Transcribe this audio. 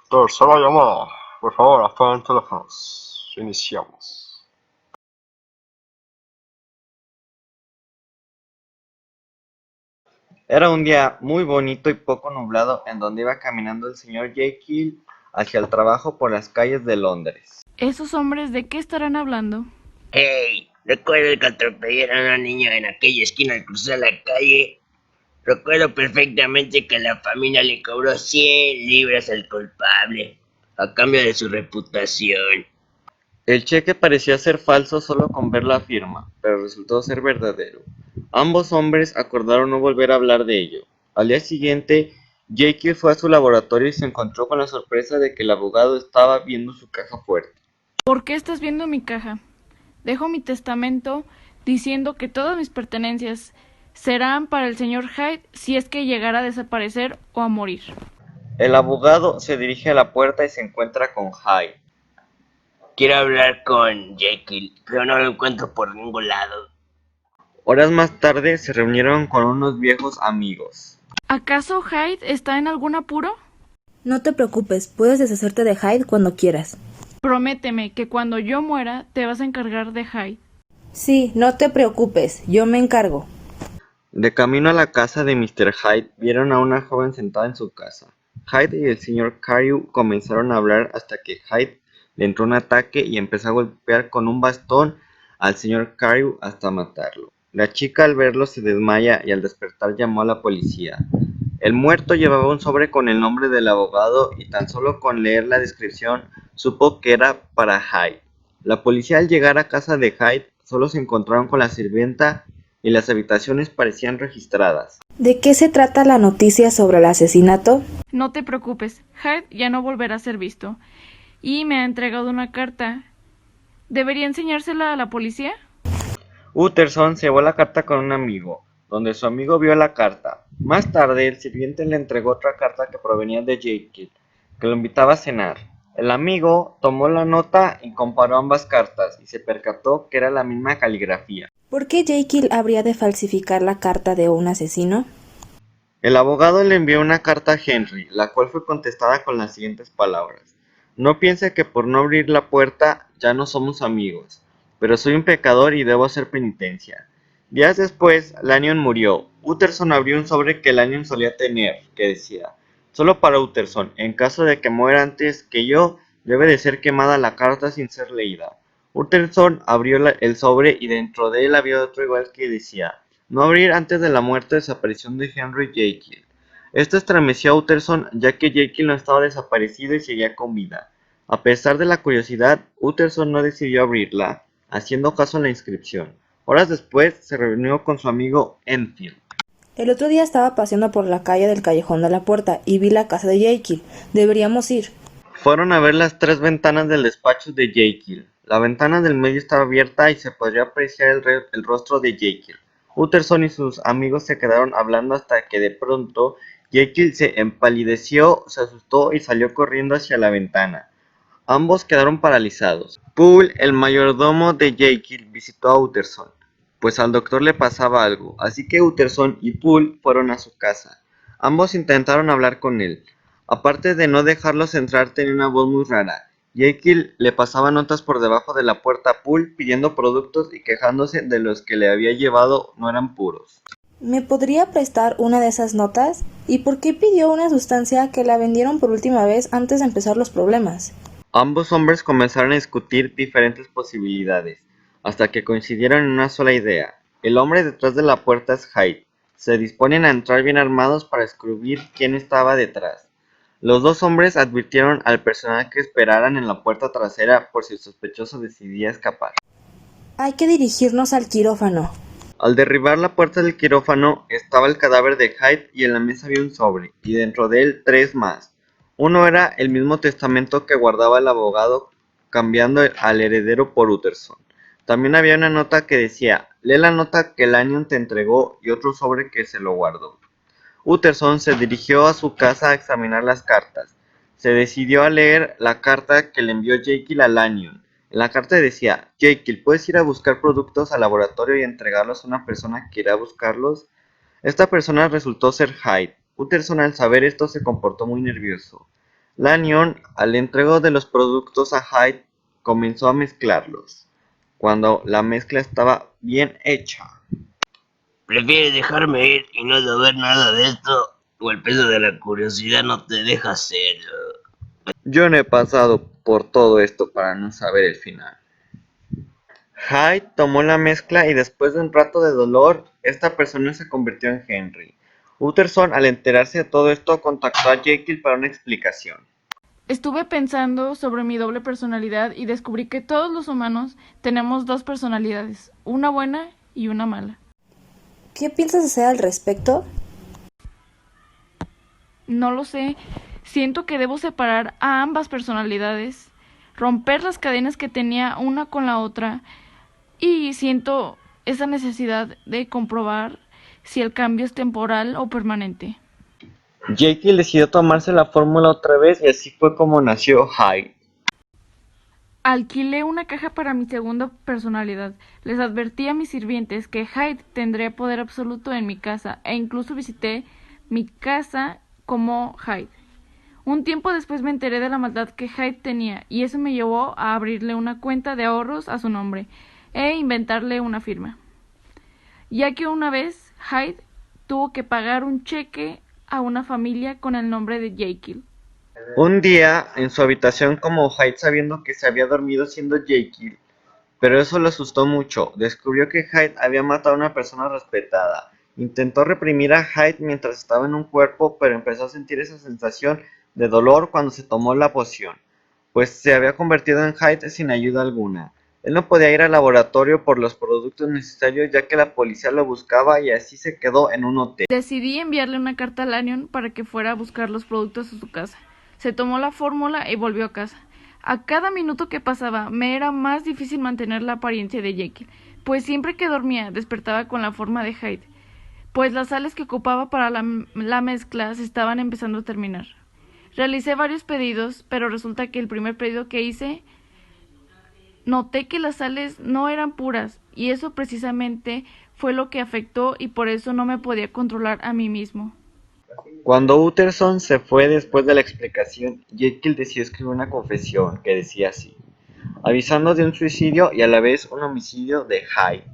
Tercera llamada. Por favor, apaguen teléfonos. Iniciamos. Era un día muy bonito y poco nublado en donde iba caminando el señor Jekyll hacia el trabajo por las calles de Londres. ¿Esos hombres de qué estarán hablando? Hey, recuerdo que atropellaron a una niña en aquella esquina al cruzar la calle. Recuerdo perfectamente que la familia le cobró 100 libras al culpable, a cambio de su reputación. El cheque parecía ser falso solo con ver la firma, pero resultó ser verdadero. Ambos hombres acordaron no volver a hablar de ello. Al día siguiente, Jekyll fue a su laboratorio y se encontró con la sorpresa de que el abogado estaba viendo su caja fuerte. ¿Por qué estás viendo mi caja? Dejo mi testamento diciendo que todas mis pertenencias serán para el señor Hyde si es que llegara a desaparecer o a morir. El abogado se dirige a la puerta y se encuentra con Hyde. Quiero hablar con Jekyll, pero no lo encuentro por ningún lado. Horas más tarde se reunieron con unos viejos amigos. ¿Acaso Hyde está en algún apuro? No te preocupes, puedes deshacerte de Hyde cuando quieras. Prométeme que cuando yo muera te vas a encargar de Hyde. Sí, no te preocupes, yo me encargo. De camino a la casa de Mr. Hyde, vieron a una joven sentada en su casa. Hyde y el señor Carew comenzaron a hablar hasta que Hyde le entró un ataque y empezó a golpear con un bastón al señor Carew hasta matarlo. La chica al verlo se desmaya y al despertar llamó a la policía. El muerto llevaba un sobre con el nombre del abogado y tan solo con leer la descripción supo que era para Hyde. La policía al llegar a casa de Hyde solo se encontraron con la sirvienta y las habitaciones parecían registradas. ¿De qué se trata la noticia sobre el asesinato? No te preocupes, Hyde ya no volverá a ser visto. Y me ha entregado una carta. ¿Debería enseñársela a la policía? Utterson se llevó la carta con un amigo, donde su amigo vio la carta. Más tarde, el sirviente le entregó otra carta que provenía de Jekyll, que lo invitaba a cenar. El amigo tomó la nota y comparó ambas cartas y se percató que era la misma caligrafía. ¿Por qué Jekyll habría de falsificar la carta de un asesino? El abogado le envió una carta a Henry, la cual fue contestada con las siguientes palabras. No piense que por no abrir la puerta ya no somos amigos, pero soy un pecador y debo hacer penitencia. Días después, Lanyon murió. Utterson abrió un sobre que Lanyon solía tener, que decía, solo para Utterson, en caso de que muera antes que yo, debe de ser quemada la carta sin ser leída. Utterson abrió el sobre y dentro de él había otro igual que decía, no abrir antes de la muerte o desaparición de Henry Jekyll. Esto estremeció a Utterson ya que Jekyll no estaba desaparecido y seguía con vida. A pesar de la curiosidad, Utterson no decidió abrirla, haciendo caso a la inscripción. Horas después se reunió con su amigo Enfield. El otro día estaba paseando por la calle del Callejón de la Puerta y vi la casa de Jekyll. Deberíamos ir. Fueron a ver las tres ventanas del despacho de Jekyll. La ventana del medio estaba abierta y se podría apreciar el rostro de Jekyll. Utterson y sus amigos se quedaron hablando hasta que de pronto Jekyll se empalideció, se asustó y salió corriendo hacia la ventana. Ambos quedaron paralizados. Poole, el mayordomo de Jekyll, visitó a Utterson, pues al doctor le pasaba algo, así que Utterson y Poole fueron a su casa. Ambos intentaron hablar con él. Aparte de no dejarlos entrar, tenía una voz muy rara. Jekyll le pasaba notas por debajo de la puerta a Poole pidiendo productos y quejándose de los que le había llevado no eran puros. ¿Me podría prestar una de esas notas? ¿Y por qué pidió una sustancia que la vendieron por última vez antes de empezar los problemas? Ambos hombres comenzaron a discutir diferentes posibilidades, hasta que coincidieron en una sola idea. El hombre detrás de la puerta es Hyde. Se disponen a entrar bien armados para descubrir quién estaba detrás. Los dos hombres advirtieron al personal que esperaran en la puerta trasera por si el sospechoso decidía escapar. Hay que dirigirnos al quirófano. Al derribar la puerta del quirófano estaba el cadáver de Hyde y en la mesa había un sobre, y dentro de él 3 más. Uno era el mismo testamento que guardaba el abogado, cambiando al heredero por Utterson. También había una nota que decía: lee la nota que Lanyon te entregó, y otro sobre que se lo guardó. Utterson se dirigió a su casa a examinar las cartas. Se decidió a leer la carta que le envió Jekyll a Lanyon. En la carta decía: Jekyll, ¿puedes ir a buscar productos al laboratorio y entregarlos a una persona que irá a buscarlos? Esta persona resultó ser Hyde. Utterson, al saber esto, se comportó muy nervioso. Lanyon, al entrego de los productos a Hyde, comenzó a mezclarlos. Cuando la mezcla estaba bien hecha, ¿Prefieres dejarme ir y no saber nada de esto? ¿O el peso de la curiosidad no te deja hacerlo? yo no he pasado por todo esto para no saber el final. Hyde tomó la mezcla y después de un rato de dolor, esta persona se convirtió en Henry. Utterson, al enterarse de todo esto, contactó a Jekyll para una explicación. Estuve pensando sobre mi doble personalidad y descubrí que todos los humanos tenemos 2 personalidades, una buena y una mala. ¿Qué piensas hacer al respecto? No lo sé, siento que debo separar a ambas personalidades, romper las cadenas que tenía una con la otra y siento esa necesidad de comprobar si el cambio es temporal o permanente. Jekyll decidió tomarse la fórmula otra vez y así fue como nació Hyde. Alquilé una caja para mi segunda personalidad. Les advertí a mis sirvientes que Hyde tendría poder absoluto en mi casa e incluso visité mi casa como Hyde. Un tiempo después me enteré de la maldad que Hyde tenía y eso me llevó a abrirle una cuenta de ahorros a su nombre e inventarle una firma. Ya que una vez Hyde tuvo que pagar un cheque a una familia con el nombre de Jekyll. Un día, en su habitación, como Hyde, sabiendo que se había dormido siendo Jekyll, pero eso lo asustó mucho, descubrió que Hyde había matado a una persona respetada. Intentó reprimir a Hyde mientras estaba en un cuerpo, pero empezó a sentir esa sensación de dolor cuando se tomó la poción, pues se había convertido en Hyde sin ayuda alguna. Él no podía ir al laboratorio por los productos necesarios ya que la policía lo buscaba y así se quedó en un hotel. Decidí enviarle una carta a Lanyon para que fuera a buscar los productos a su casa. Se tomó la fórmula y volvió a casa. A cada minuto que pasaba me era más difícil mantener la apariencia de Jekyll, pues siempre que dormía despertaba con la forma de Hyde, pues las sales que ocupaba para la mezcla se estaban empezando a terminar. Realicé varios pedidos, pero resulta que el primer pedido que hice noté que las sales no eran puras y eso precisamente fue lo que afectó y por eso no me podía controlar a mí mismo. Cuando Utterson se fue después de la explicación, Jekyll decidió escribir una confesión que decía así: avisando de un suicidio y a la vez un homicidio de Hyde.